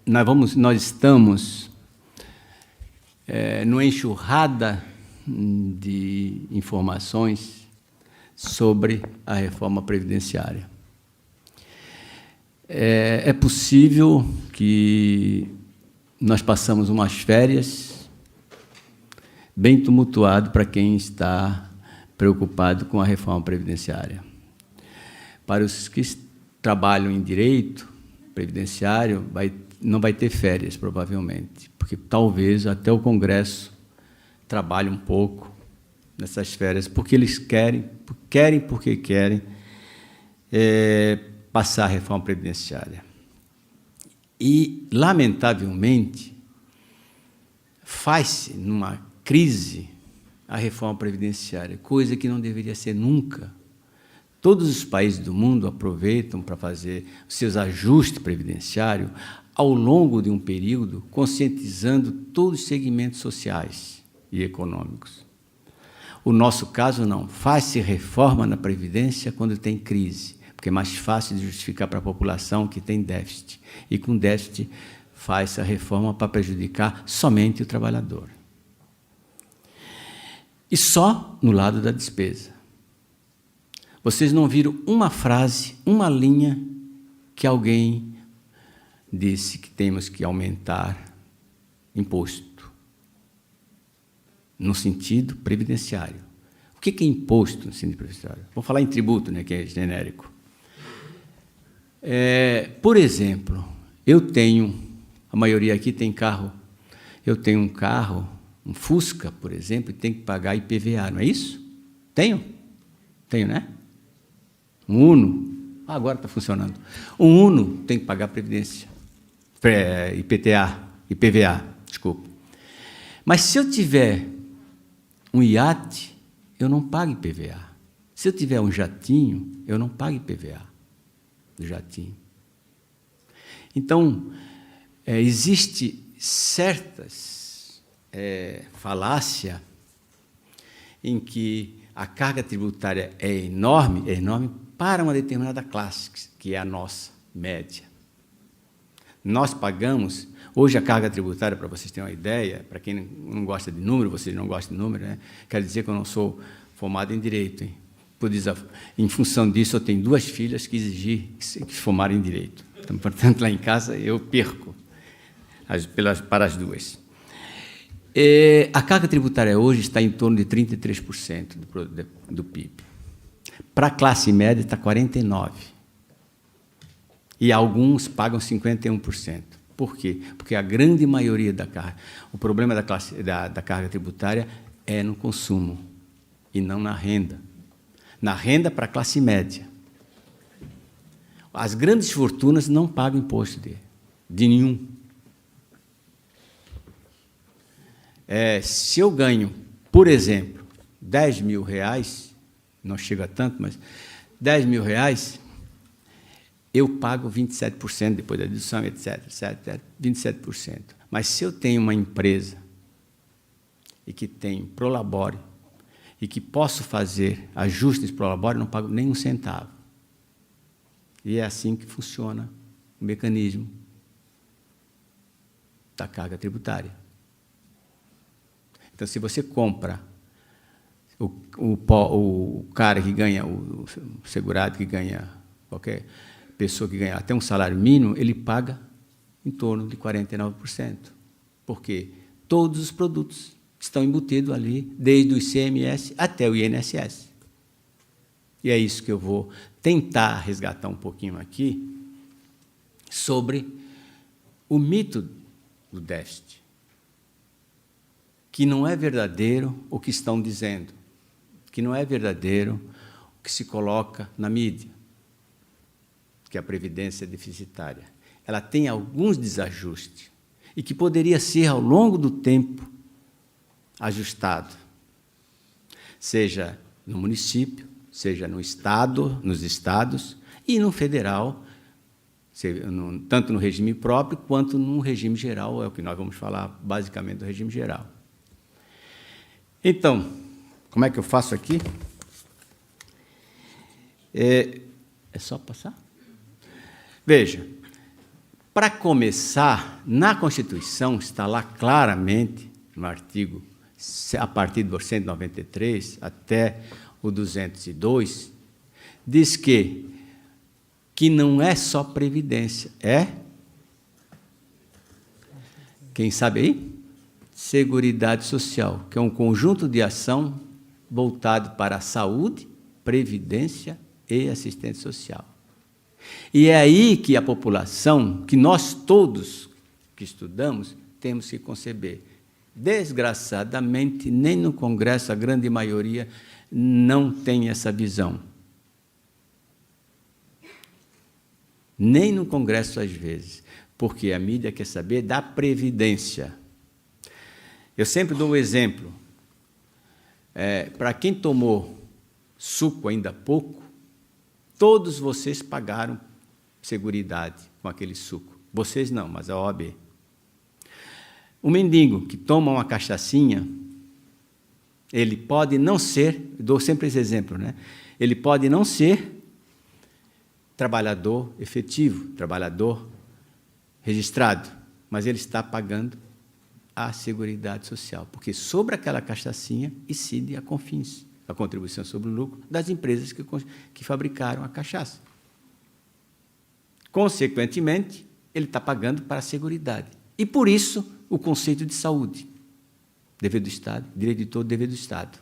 nós estamos numa enxurrada de informações sobre a reforma previdenciária. É possível que nós passamos umas férias bem tumultuado para quem está preocupado com a reforma previdenciária. Para os que trabalham em direito previdenciário, não vai ter férias, provavelmente, porque talvez até o Congresso trabalhe um pouco nessas férias, porque eles querem passar a reforma previdenciária. E, lamentavelmente, faz-se, numa crise, a reforma previdenciária, coisa que não deveria ser nunca. Todos os países do mundo aproveitam para fazer os seus ajustes previdenciários ao longo de um período, conscientizando todos os segmentos sociais e econômicos. O nosso caso não. Faz-se reforma na Previdência quando tem crise, porque é mais fácil de justificar para a população que tem déficit. E, com déficit, faz a reforma para prejudicar somente o trabalhador. E só no lado da despesa. Vocês não viram uma frase, uma linha que alguém disse que temos que aumentar imposto, no sentido previdenciário. O que é imposto no sentido previdenciário? Vou falar em tributo, né, que é genérico. Por exemplo, a maioria aqui tem carro, eu tenho um carro, um Fusca, por exemplo, e tenho que pagar IPVA, não é isso? Tenho, né? Um Uno, agora está funcionando. Um Uno tem que pagar Previdência, IPVA, desculpa. Mas se eu tiver um iate, eu não pago IPVA. Se eu tiver um jatinho, eu não pago IPVA do jatinho. Então, existe certas falácia em que a carga tributária é enorme para uma determinada classe, que é a nossa, média. Nós pagamos, hoje a carga tributária, para vocês terem uma ideia, para quem não gosta de número, vocês não gostam de número, né? Quer dizer que eu não sou formado em Direito, hein? Em função disso, eu tenho 2 filhas que exigir que formarem em Direito. Então, portanto, lá em casa, eu perco para as 2. A carga tributária hoje está em torno de 33% do PIB. Para a classe média, está 49%. E alguns pagam 51%. Por quê? Porque a grande maioria da carga, o problema da carga tributária é no consumo e não na renda. Na renda para a classe média. As grandes fortunas não pagam imposto de nenhum. Se eu ganho, por exemplo, R$10.000, não chega a tanto, mas R$10.000, eu pago 27%, depois da dedução, etc., 27%. Mas se eu tenho uma empresa e que tem prolabore e que posso fazer ajustes prolabore, não pago nem um centavo. E é assim que funciona o mecanismo da carga tributária. Então, se você compra o cara que ganha, o segurado que ganha, qualquer pessoa que ganha até um salário mínimo, ele paga em torno de 49%. Por quê? Todos os produtos estão embutidos ali, desde o ICMS até o INSS. E é isso que eu vou tentar resgatar um pouquinho aqui sobre o mito do déficit, que não é verdadeiro o que estão dizendo, que não é verdadeiro o que se coloca na mídia, que a Previdência é deficitária. Ela tem alguns desajustes e que poderia ser, ao longo do tempo, ajustado, seja no município, seja no Estado, nos estados e no federal, tanto no regime próprio quanto no regime geral, é o que nós vamos falar basicamente do regime geral. Então, como é que eu faço aqui? É só passar? Veja, Para começar, na Constituição está lá claramente, no artigo, a partir do 193 até o 202, diz que não é só previdência, é, quem sabe aí? Seguridade Social, que é um conjunto de ação voltado para a saúde, previdência e assistência social. E é aí que a população, que nós todos que estudamos, temos que conceber. Desgraçadamente, nem no Congresso, a grande maioria não tem essa visão. Nem no Congresso, às vezes, porque a mídia quer saber da previdência. Eu sempre dou um exemplo. Para quem tomou suco ainda há pouco, todos vocês pagaram seguridade com aquele suco. Vocês não, mas a OAB. O mendigo que toma uma cachaçinha, ele pode não ser, dou sempre esse exemplo, né? Ele pode não ser trabalhador efetivo, trabalhador registrado, mas ele está pagando a Seguridade Social, porque sobre aquela cachaçinha incide a CONFINS, a contribuição sobre o lucro das empresas que fabricaram a cachaça. Consequentemente, ele está pagando para a Seguridade. E, por isso, o conceito de saúde, dever do Estado, direito de todo, dever do Estado.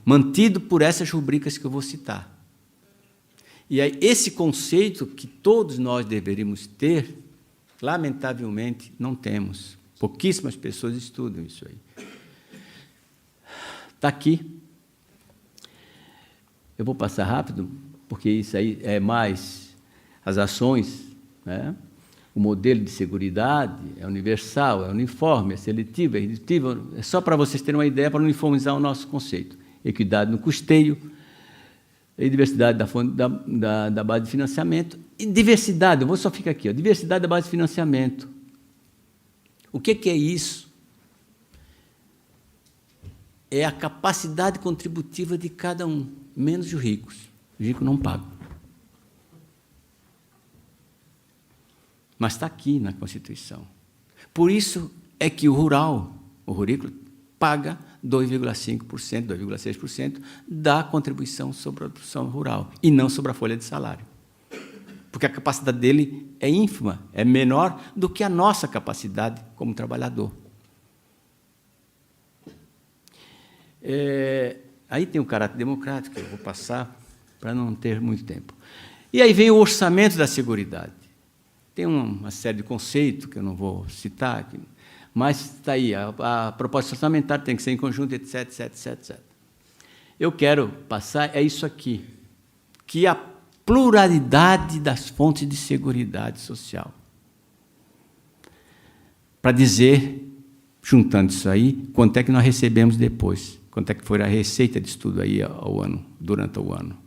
Mantido por essas rubricas que eu vou citar. E aí, esse conceito que todos nós deveríamos ter, lamentavelmente, não temos. Pouquíssimas pessoas estudam isso aí. Está aqui. Eu vou passar rápido, porque isso aí é mais as ações, né? O modelo de seguridade é universal, é uniforme, é seletivo, é redutivo. É só para vocês terem uma ideia, para uniformizar o nosso conceito. Equidade no custeio, e diversidade da base de financiamento. E diversidade, eu vou só ficar aqui, ó, diversidade da base de financiamento. O que é isso? É a capacidade contributiva de cada um, menos os ricos. Os ricos não pagam. Mas está aqui na Constituição. Por isso é que o rurícola, paga 2,5%, 2,6% da contribuição sobre a produção rural, e não sobre a folha de salário. Porque a capacidade dele é ínfima, é menor do que a nossa capacidade como trabalhador. Aí tem o caráter democrático, que eu vou passar para não ter muito tempo. E aí vem o orçamento da Seguridade. Tem uma série de conceitos que eu não vou citar aqui, mas está aí, a proposta orçamentária tem que ser em conjunto, etc, etc, etc, etc. Eu quero passar, é isso aqui, que a pluralidade das fontes de seguridade social. Para dizer, juntando isso aí, quanto é que nós recebemos depois, quanto é que foi a receita de estudo aí ao ano, durante o ano.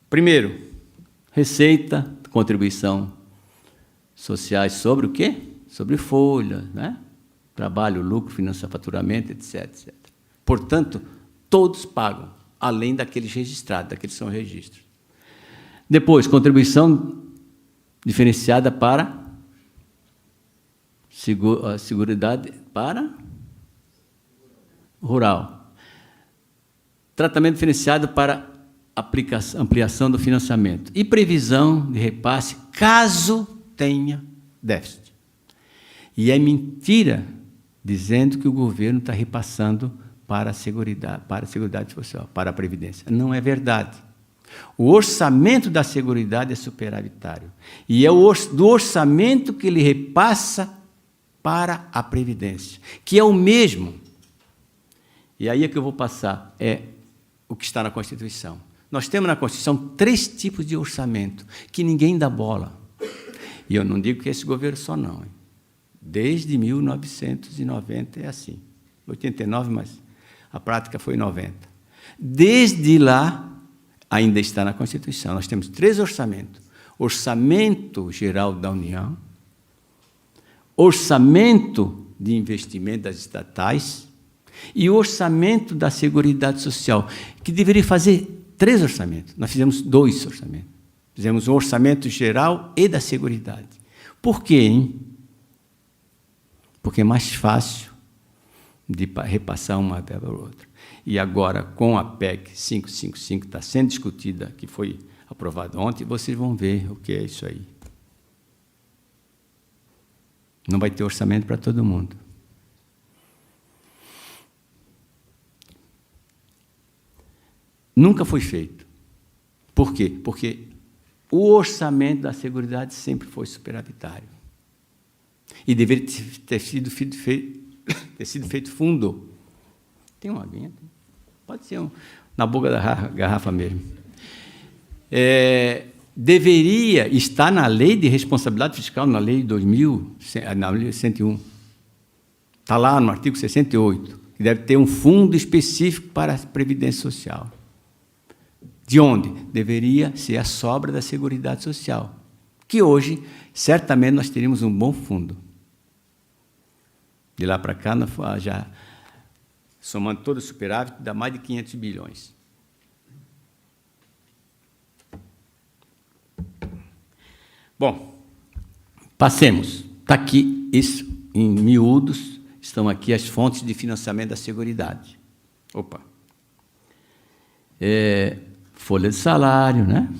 Primeiro, receita, contribuição sociais sobre o quê? Sobre folha, né? Trabalho, lucro, finança, faturamento, etc, etc. Portanto, todos pagam, além daqueles registrados, daqueles que são registros. Depois, contribuição diferenciada para a seguridade para rural. Tratamento diferenciado para ampliação do financiamento. E previsão de repasse, caso tenha déficit. E é mentira dizendo que o governo está repassando para a Seguridade Social, para a Previdência. Não é verdade. O orçamento da Seguridade é superavitário. E é do orçamento que ele repassa para a Previdência, que é o mesmo. E aí é que eu vou passar, é o que está na Constituição. Nós temos na Constituição 3 tipos de orçamento, que ninguém dá bola. E eu não digo que esse governo só não. Hein? Desde 1990 é assim. 89, mas a prática foi 90. Desde lá, ainda está na Constituição. Nós temos 3 orçamentos. Orçamento Geral da União, Orçamento de Investimento das Estatais e Orçamento da Seguridade Social, que deveria fazer 3 orçamentos. Nós fizemos 2 orçamentos. Fizemos um orçamento geral e da Seguridade. Por quê, hein? Porque é mais fácil de repassar uma verba para outra. E agora, com a PEC 555, está sendo discutida, que foi aprovada ontem, vocês vão ver o que é isso aí. Não vai ter orçamento para todo mundo. Nunca foi feito. Por quê? Porque o orçamento da Seguridade sempre foi superavitário. E deveria ter sido feito fundo. Tem uma aguinha? Pode ser na boca da garrafa mesmo. Deveria estar na Lei de Responsabilidade Fiscal, na Lei 2000, na Lei 101. Está lá no artigo 68, que deve ter um fundo específico para a Previdência Social. De onde? Deveria ser a sobra da Seguridade Social, que hoje, certamente, nós teríamos um bom fundo. De lá para cá, já somando todo o superávit, dá mais de 500 bilhões. Bom, passemos. Está aqui, isso, em miúdos, estão aqui as fontes de financiamento da Seguridade. Opa! Folha de salário, né?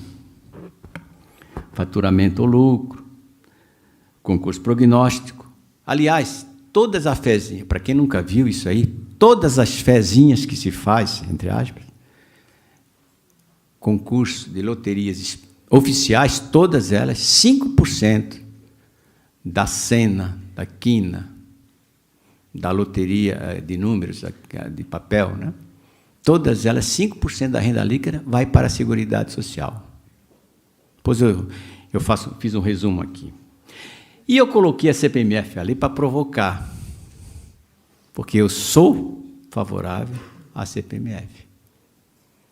Faturamento ou lucro, concurso prognóstico. Aliás, todas as fezinhas, para quem nunca viu isso aí, todas as fezinhas que se faz, entre aspas, concurso de loterias oficiais, todas elas, 5% da Sena, da Quina, da loteria de números, de papel, né? Todas elas, 5% da renda líquida vai para a Seguridade Social. Pois eu fiz um resumo aqui. E eu coloquei a CPMF ali para provocar, porque eu sou favorável à CPMF,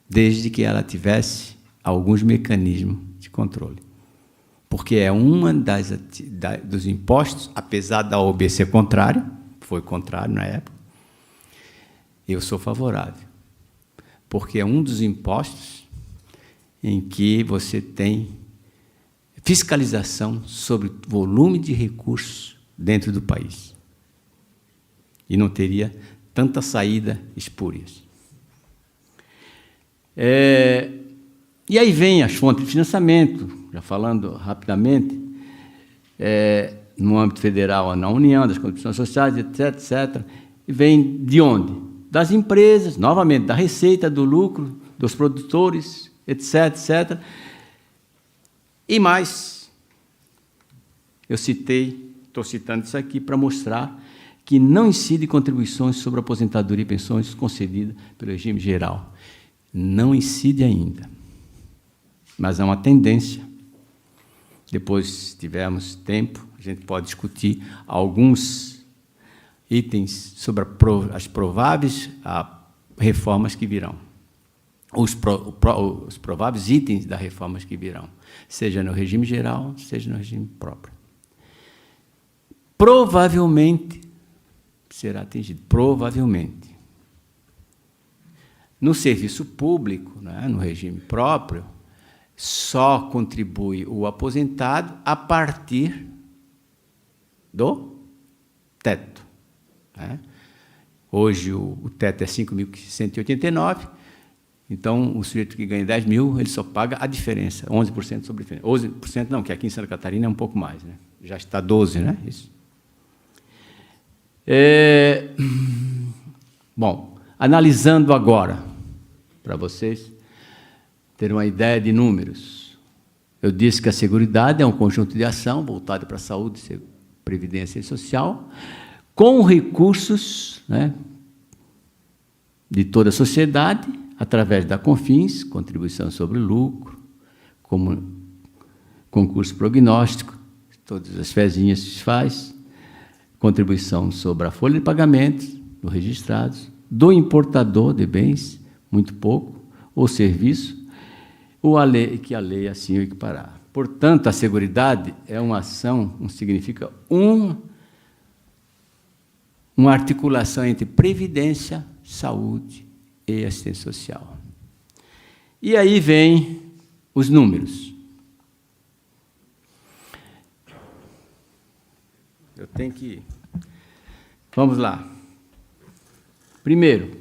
desde que ela tivesse alguns mecanismos de controle. Porque é uma dos impostos, apesar da OAB ser contrária, foi contrário na época, eu sou favorável. Porque é um dos impostos em que você tem fiscalização sobre o volume de recursos dentro do país. E não teria tanta saída espúrias. E aí vem as fontes de financiamento, já falando rapidamente, no âmbito federal, na União, das contribuições sociais, etc., etc. E vem de onde? Das empresas, novamente, da receita, do lucro, dos produtores, etc., etc. E mais, eu estou citando isso aqui para mostrar que não incide contribuições sobre aposentadoria e pensões concedidas pelo regime geral. Não incide ainda. Mas é uma tendência. Depois, se tivermos tempo, a gente pode discutir alguns itens sobre as prováveis reformas que virão. Os prováveis itens das reformas que virão, seja no regime geral, seja no regime próprio. Provavelmente será atingido, provavelmente. No serviço público, né, no regime próprio, só contribui o aposentado a partir do teto. Né? Hoje o teto é 5.189, então o sujeito que ganha 10 mil, ele só paga a diferença, 11% sobre a diferença. 11% não, que aqui em Santa Catarina é um pouco mais, né? Já está 12%, né? Isso. Bom, analisando agora, para vocês terem uma ideia de números, eu disse que a Seguridade é um conjunto de ação voltado para a saúde, previdência social, com recursos, né, de toda a sociedade, através da CONFINS, contribuição sobre lucro, como concurso prognóstico, todas as fezinhas se faz, contribuição sobre a folha de pagamentos dos registrados, do importador de bens, muito pouco, ou serviço, ou a lei, que a lei assim o equiparar. Portanto, a Seguridade é uma ação, significa uma articulação entre previdência, saúde e assistência social. E aí vem os números. Eu tenho que... Vamos lá. Primeiro,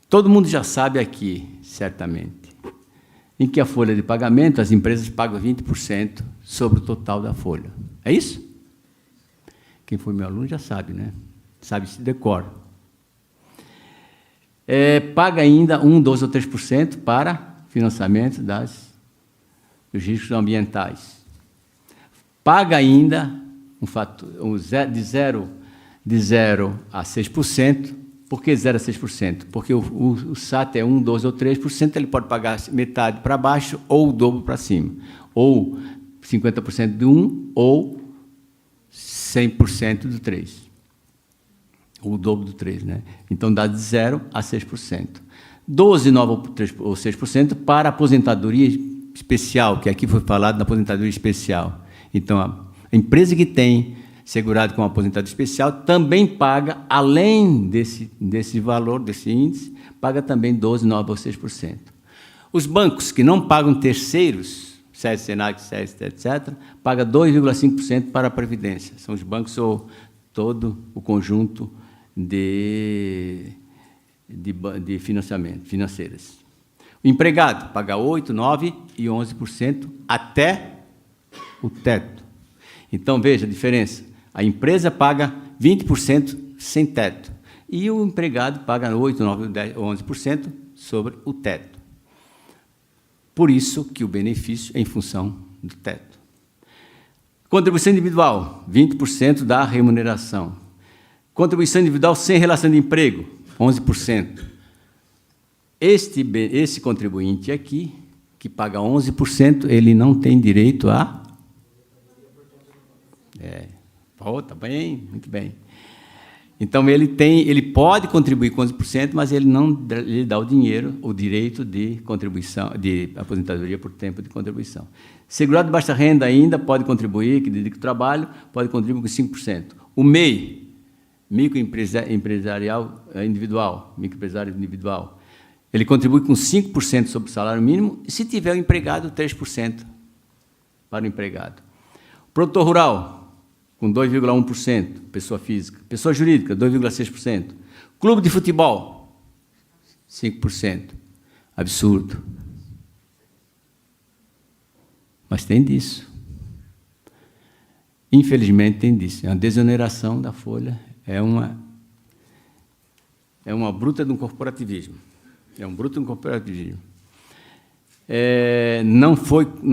todo mundo já sabe aqui, certamente, em que a folha de pagamento, as empresas pagam 20% sobre o total da folha. É isso? Quem foi meu aluno já sabe, né? Sabe se decora. Paga ainda 1, 2 ou 3% para financiamento dos riscos ambientais. Paga ainda de 0 a 6%. Por que 0 a 6%? Porque o SAT é 1, 2 ou 3%, ele pode pagar metade para baixo ou o dobro para cima. Ou 50% de 1 ou 100% do 3. Ou o dobro do 3, né? Então, dá de 0 a 6%. 12, 9 ou 6% para aposentadoria especial, que aqui foi falado da aposentadoria especial. Então, a empresa que tem segurado com aposentadoria especial também paga, além desse valor, desse índice, paga também 12, 9 ou 6%. Os bancos que não pagam terceiros, SES, Senac, SES, etc., paga 2,5% para a Previdência. São os bancos ou todo o conjunto de financiamento, financeiras. O empregado paga 8%, 9% e 11% até o teto. Então, veja a diferença. A empresa paga 20% sem teto e o empregado paga 8%, 9%, 10%, 11% sobre o teto. Por isso que o benefício é em função do teto. Contribuição individual, 20% da remuneração. Contribuição individual sem relação de emprego, 11%. Esse contribuinte aqui, que paga 11%, ele não tem direito a... Está bem, muito bem. Então, ele pode contribuir com 11%, mas ele não lhe dá o direito de contribuição, de aposentadoria por tempo de contribuição. Segurado de baixa renda ainda pode contribuir, que dedica o trabalho, pode contribuir com 5%. O MEI, microempresarial individual, microempresário individual, ele contribui com 5% sobre o salário mínimo, e se tiver um empregado, 3% para o empregado. Produtor rural, com 2,1%, pessoa física. Pessoa jurídica, 2,6%. Clube de futebol, 5%. Absurdo. Mas tem disso. Infelizmente, tem disso. A desoneração da folha é uma bruta de um corporativismo. É um bruto de um corporativismo. Não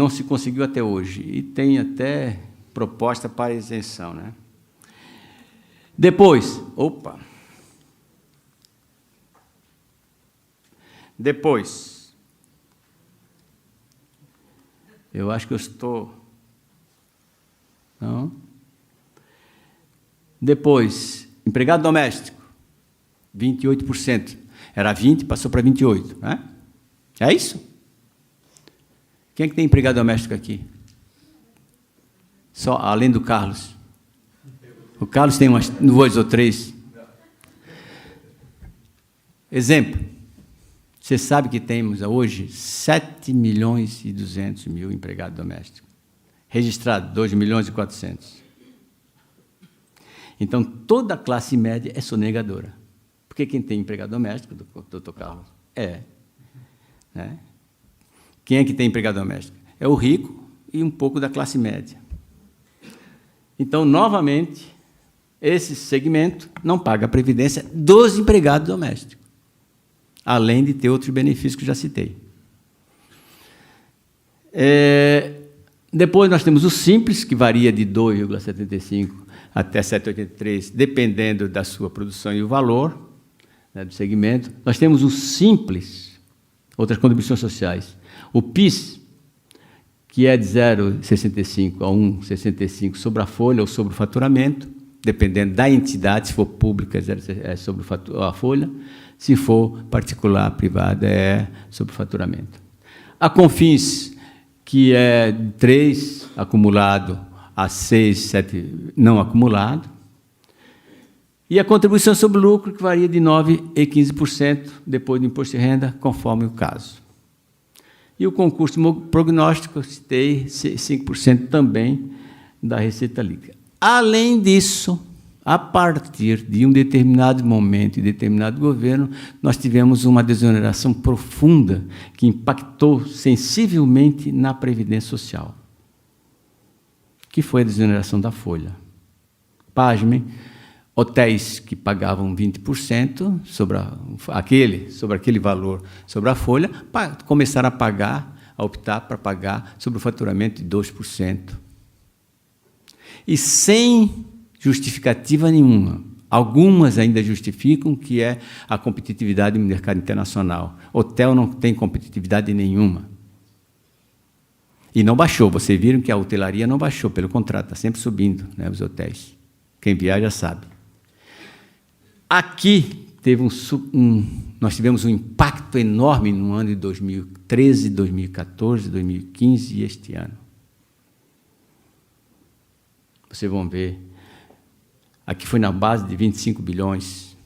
se conseguiu até hoje. E tem até proposta para isenção, né? Depois, eu acho que eu estou... Não? Depois, empregado doméstico, 28%. Era 20%, passou para 28%. Né? É isso? Quem é que tem empregado doméstico aqui? Só, além do Carlos. O Carlos tem umas 2 ou 3. Exemplo. Você sabe que temos hoje 7.200.000 empregados domésticos. Registrados, 2.400.000. Então, toda a classe média é sonegadora. Porque quem tem empregado doméstico, doutor Carlos, né? Quem é que tem empregado doméstico? É o rico e um pouco da classe média. Então, novamente, esse segmento não paga a previdência dos empregados domésticos, além de ter outros benefícios que já citei. Depois, nós temos o simples, que varia de 2,75 até 7,83, dependendo da sua produção e o valor, né, do segmento. Nós temos o simples, outras contribuições sociais. O PIS, que é de 0,65 a 1,65 sobre a folha ou sobre o faturamento, dependendo da entidade, se for pública, é sobre a folha, se for particular, privada, é sobre o faturamento. A CONFINS, que é de 3 acumulado a 6, 7 não acumulado. E a contribuição sobre o lucro, que varia de 9% e 15%, depois do imposto de renda, conforme o caso. E o concurso prognóstico, eu citei 5% também da receita líquida. Além disso, a partir de um determinado momento e determinado governo, nós tivemos uma desoneração profunda que impactou sensivelmente na Previdência Social, que foi a desoneração da folha. Pasmem, hotéis que pagavam 20% sobre aquele valor sobre a folha, começaram a optar para pagar sobre o faturamento de 2%. E sem justificativa nenhuma. Algumas ainda justificam que é a competitividade no mercado internacional. Hotel não tem competitividade nenhuma. E não baixou. Vocês viram que a hotelaria não baixou, pelo contrário, está sempre subindo, né, os hotéis. Quem viaja sabe. Aqui nós tivemos um impacto enorme no ano de 2013, 2014, 2015 e este ano. Vocês vão ver. Aqui foi na base de 25 bilhões,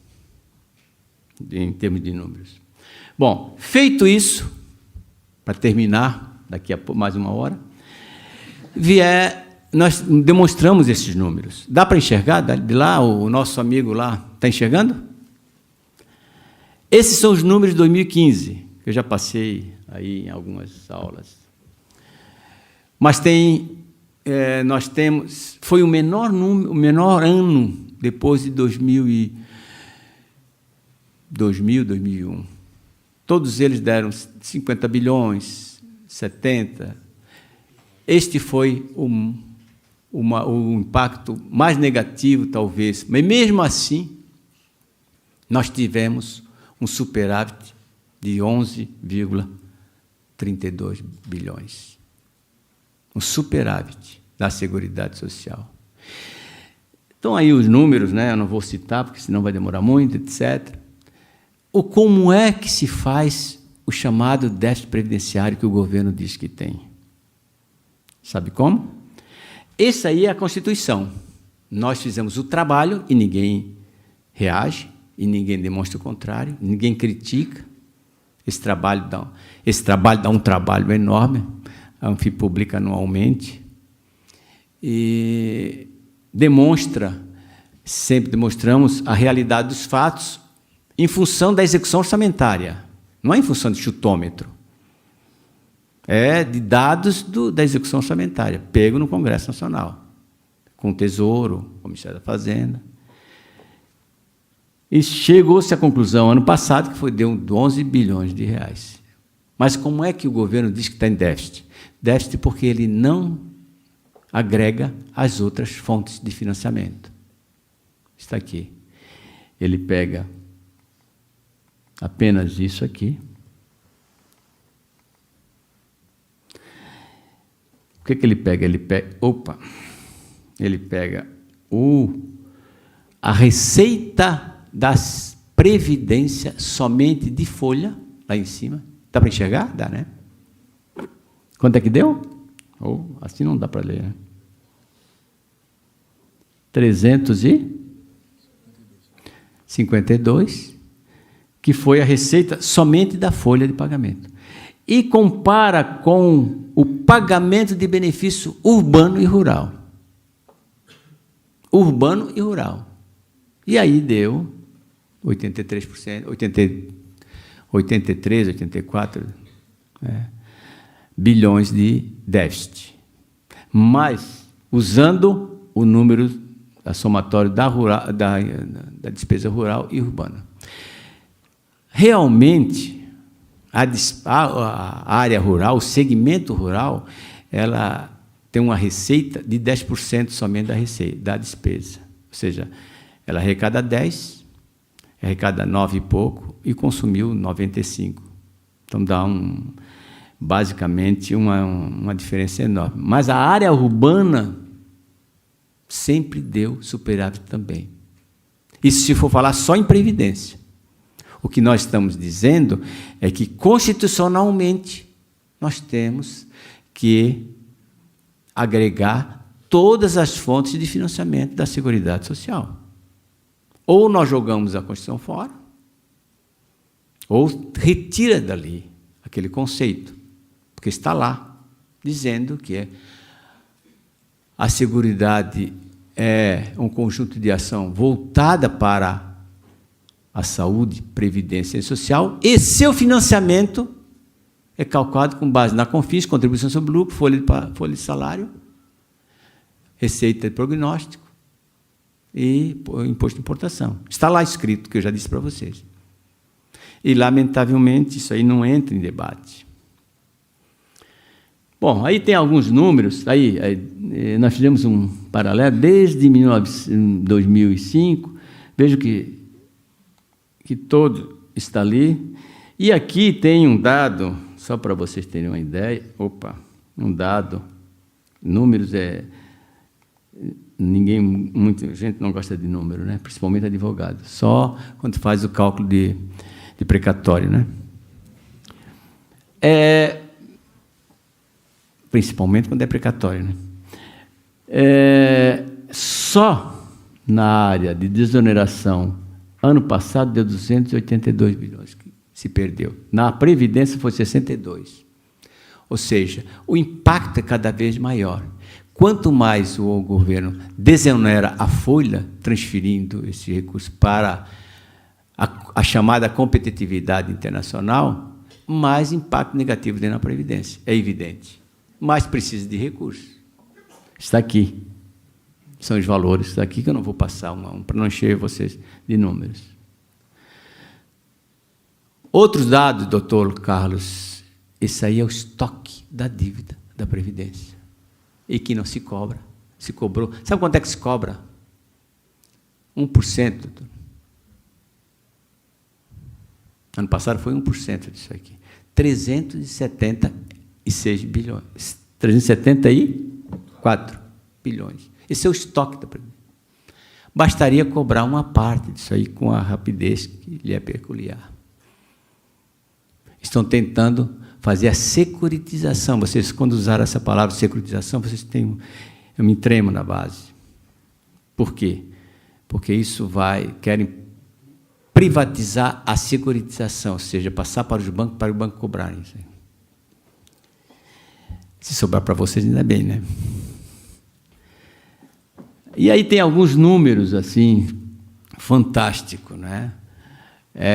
em termos de números. Bom, feito isso, para terminar, daqui a mais uma hora, nós demonstramos esses números. Dá para enxergar? De lá, o nosso amigo lá, está enxergando? Esses são os números de 2015, que eu já passei aí em algumas aulas. Mas nós temos, foi o menor ano depois de 2000, 2001. Todos eles deram 50 bilhões, 70. Este foi o impacto mais negativo, talvez. Mas, mesmo assim, nós tivemos um superávit de 11,32 bilhões. Um superávit da Seguridade Social. Então, aí os números, né, eu não vou citar, porque senão vai demorar muito, etc. Como é que se faz o chamado déficit previdenciário que o governo diz que tem? Sabe como? Essa aí é a Constituição. Nós fizemos o trabalho e ninguém reage, e ninguém demonstra o contrário, ninguém critica. Esse trabalho dá um trabalho enorme. A Anfi publica anualmente e sempre demonstramos a realidade dos fatos em função da execução orçamentária, não é em função de chutômetro, é de dados da execução orçamentária, pego no Congresso Nacional, com o Tesouro, com o Ministério da Fazenda. E chegou-se à conclusão, ano passado, que deu 11 bilhões de reais. Mas como é que o governo diz que está em déficit? Déficit porque ele não agrega as outras fontes de financiamento. Está aqui. Ele pega apenas isso aqui. O que ele pega? Ele pega a receita das previdência somente de folha, lá em cima. Dá para enxergar? Dá, né? Quanto é que deu? Assim não dá para ler, né? 352, que foi a receita somente da folha de pagamento. E compara com o pagamento de benefício urbano e rural. Urbano e rural. E aí deu 83%, 83, 84 bilhões de déficit. Mas, usando o número da somatória da despesa rural e urbana. Realmente, a área rural, o segmento rural, ela tem uma receita de 10% somente da despesa. Ou seja, ela arrecada 10, arrecada 9 e pouco e consumiu 95. Então, dá basicamente uma diferença enorme. Mas a área urbana sempre deu superávit também. Isso se for falar só em previdência. O que nós estamos dizendo é que, constitucionalmente, nós temos que agregar todas as fontes de financiamento da Seguridade Social. Ou nós jogamos a Constituição fora, ou retira dali aquele conceito, porque está lá, dizendo que a Seguridade é um conjunto de ação voltada para a saúde, previdência social, e seu financiamento é calculado com base na CONFINS, contribuição sobre lucro, folha de salário, receita de prognóstico e imposto de importação. Está lá escrito, que eu já disse para vocês. E, lamentavelmente, isso aí não entra em debate. Bom, aí tem alguns números, aí nós fizemos um paralelo desde 2005, vejo que todo está ali, e aqui tem um dado, só para vocês terem uma ideia, um dado, números muita gente não gosta de número, né? Principalmente advogado, só quando faz o cálculo de precatório, né? Principalmente quando é precatório, né? Só na área de desoneração, ano passado deu 282 bilhões que se perdeu. Na Previdência foi 62. Ou seja, o impacto é cada vez maior. Quanto mais o governo desonera a folha, transferindo esse recurso para a chamada competitividade internacional, mais impacto negativo tem na Previdência. É evidente. Mais precisa de recursos. Está aqui. São os valores, está aqui, que eu não vou passar um a um, para não encher vocês de números. Outros dados, doutor Carlos, esse aí é o estoque da dívida da Previdência. E que não se cobra. Se cobrou. Sabe quanto é que se cobra? 1%, doutor. Ano passado foi 1% disso aqui. 376 bilhões. 374 bilhões. Esse é o estoque da Previdência. Bastaria cobrar uma parte disso aí com a rapidez que lhe é peculiar. Estão tentando fazer a securitização. Vocês, quando usaram essa palavra securitização, vocês têm... Eu me tremo na base. Por quê? Porque isso querem privatizar a securitização, ou seja, passar para os bancos, para o banco cobrarem isso aí. Se sobrar para vocês, ainda bem, né? E aí tem alguns números, assim, fantásticos, né?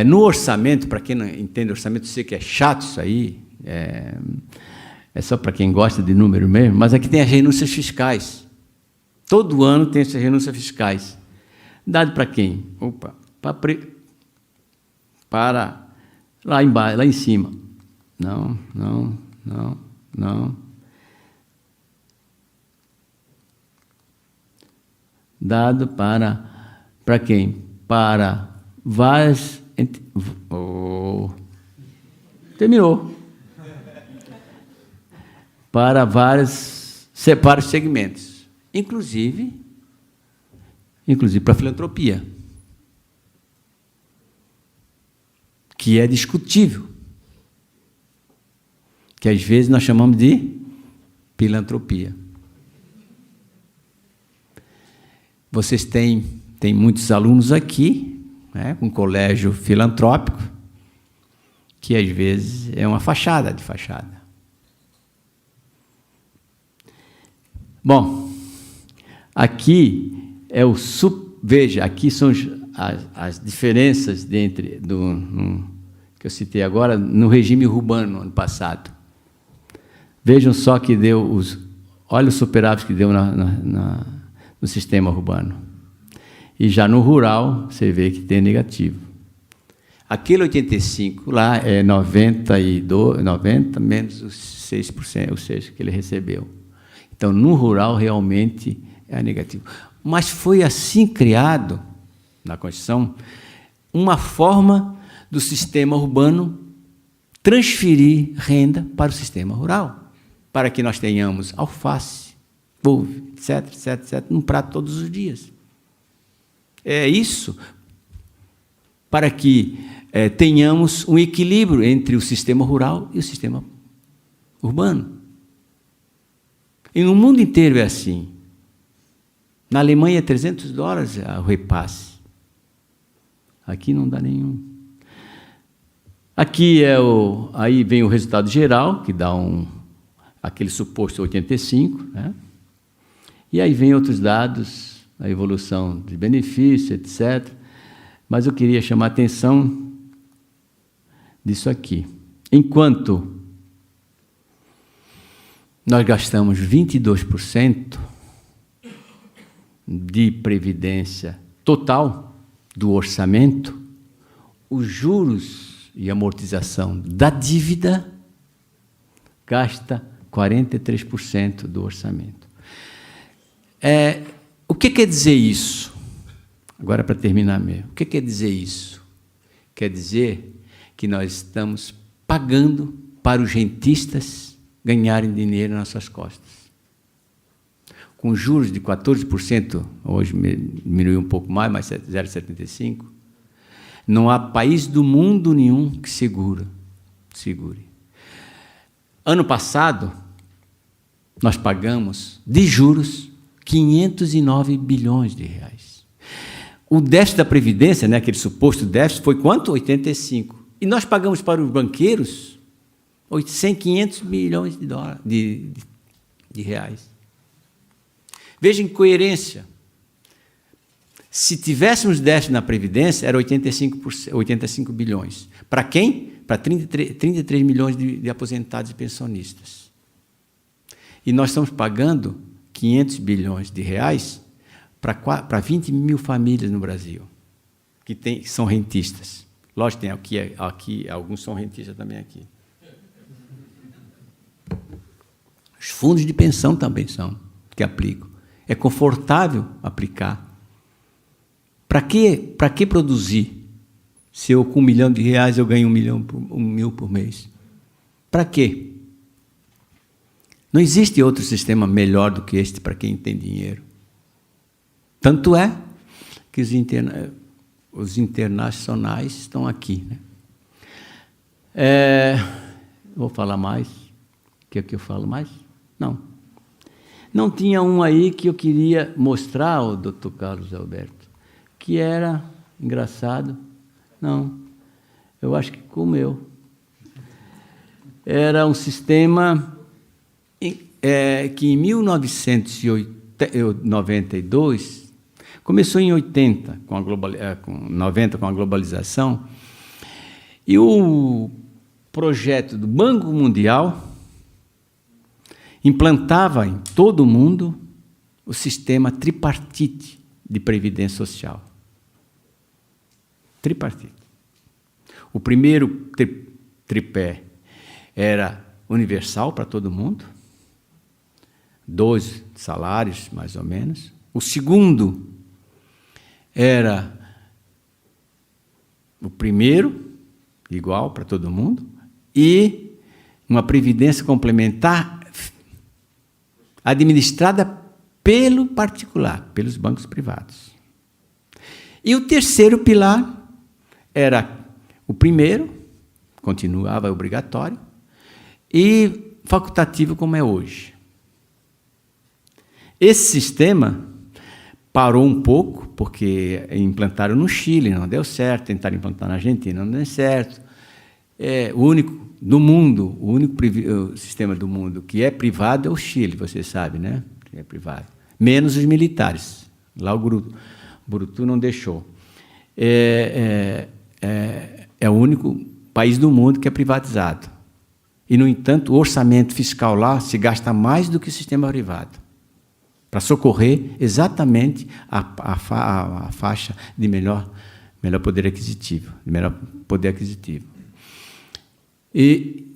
No orçamento, para quem não entende orçamento, eu sei que é chato isso aí, é só para quem gosta de número mesmo, mas aqui tem as renúncias fiscais. Todo ano tem essas renúncias fiscais. Dado para quem? Para lá embaixo, lá em cima. Não. Dado para quem? Para várias... terminou. Para vários segmentos. Inclusive para a filantropia. Que é discutível. Que às vezes nós chamamos de filantropia. Vocês têm muitos alunos aqui, né, com colégio filantrópico, que às vezes é uma fachada de fachada. Bom, aqui é o... Veja, aqui são as diferenças que eu citei agora, no regime urbano, ano passado. Vejam só que deu olha o superávit que deu no sistema urbano. E já no rural, você vê que tem negativo. Aquele 85 lá é 90 menos os 6%, ou seja, que ele recebeu. Então, no rural, realmente é negativo. Mas foi assim criado, na Constituição, uma forma do sistema urbano transferir renda para o sistema rural, para que nós tenhamos alface, couve, etc., num prato todos os dias. É isso para que tenhamos um equilíbrio entre o sistema rural e o sistema urbano. E no mundo inteiro é assim. Na Alemanha é $300 o repasse. Aqui não dá nenhum. Aqui aí vem o resultado geral, que dá aquele suposto 85, né? E aí vem outros dados a evolução de benefício, etc. Mas eu queria chamar a atenção disso aqui. Enquanto nós gastamos 22% de previdência total do orçamento, os juros e amortização da dívida gasta 43% do orçamento. O que quer dizer isso? Agora, para terminar mesmo. O que quer dizer isso? Quer dizer que nós estamos pagando para os rentistas ganharem dinheiro nas nossas costas. Com juros de 14%, hoje diminuiu um pouco mais, mas 0,75%, não há país do mundo nenhum que segure. Ano passado, nós pagamos de juros 509 bilhões de reais. O déficit da Previdência, né, aquele suposto déficit, foi quanto? 85. E nós pagamos para os banqueiros 500 milhões de reais. Veja a incoerência. Se tivéssemos déficit na Previdência, era 85 bilhões. Para quem? Para 33 milhões de aposentados e pensionistas. E nós estamos pagando 500 bilhões de reais para 20 mil famílias no Brasil, que são rentistas. Lógico, tem aqui alguns são rentistas também aqui. Os fundos de pensão também são, que aplicam. É confortável aplicar. Para que produzir? Se eu com R$1 milhão eu ganho R$1 mil por mês. Para quê? Não existe outro sistema melhor do que este para quem tem dinheiro. Tanto é que os internacionais estão aqui. Né? Vou falar mais. Quer que eu fale mais? Não. Não tinha um aí que eu queria mostrar ao Dr. Carlos Alberto, que era engraçado. Não, eu acho que comeu. Era um sistema que em 1992, começou em 90 com a globalização, e o projeto do Banco Mundial implantava em todo o mundo o sistema tripartite de previdência social. Tripartite. O primeiro tripé era universal para todo mundo, 2 salários, mais ou menos. O segundo era o primeiro, igual para todo mundo, e uma previdência complementar administrada pelo particular, pelos bancos privados. E o terceiro pilar era o primeiro, continuava obrigatório, e facultativo como é hoje. Esse sistema parou um pouco, porque implantaram no Chile, não deu certo, tentaram implantar na Argentina, não deu certo. O único do mundo, o único sistema do mundo que é privado é o Chile, você sabe, né? É privado. Menos os militares. Lá o Brutu não deixou. É o único país do mundo que é privatizado. E, no entanto, o orçamento fiscal lá se gasta mais do que o sistema privado, para socorrer exatamente a faixa de melhor poder aquisitivo, E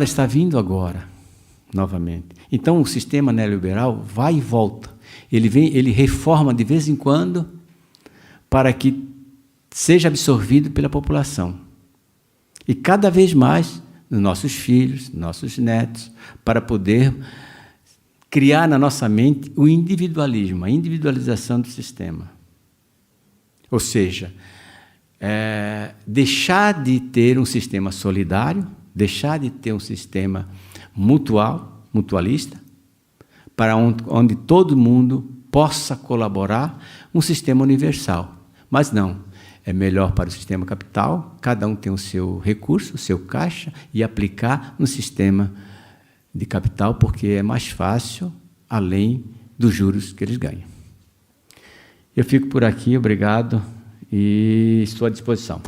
está vindo agora, novamente. Então, o sistema neoliberal vai e volta. Ele reforma de vez em quando para que seja absorvido pela população. E cada vez mais nos nossos filhos, nossos netos, para poder criar na nossa mente o individualismo, a individualização do sistema. Ou seja, deixar de ter um sistema solidário, deixar de ter um sistema mutualista, para onde todo mundo possa colaborar, um sistema universal. Mas não, é melhor para o sistema capital, cada um tem o seu recurso, o seu caixa, e aplicar no sistema de capital, porque é mais fácil, além dos juros que eles ganham. Eu fico por aqui, obrigado, e estou à disposição.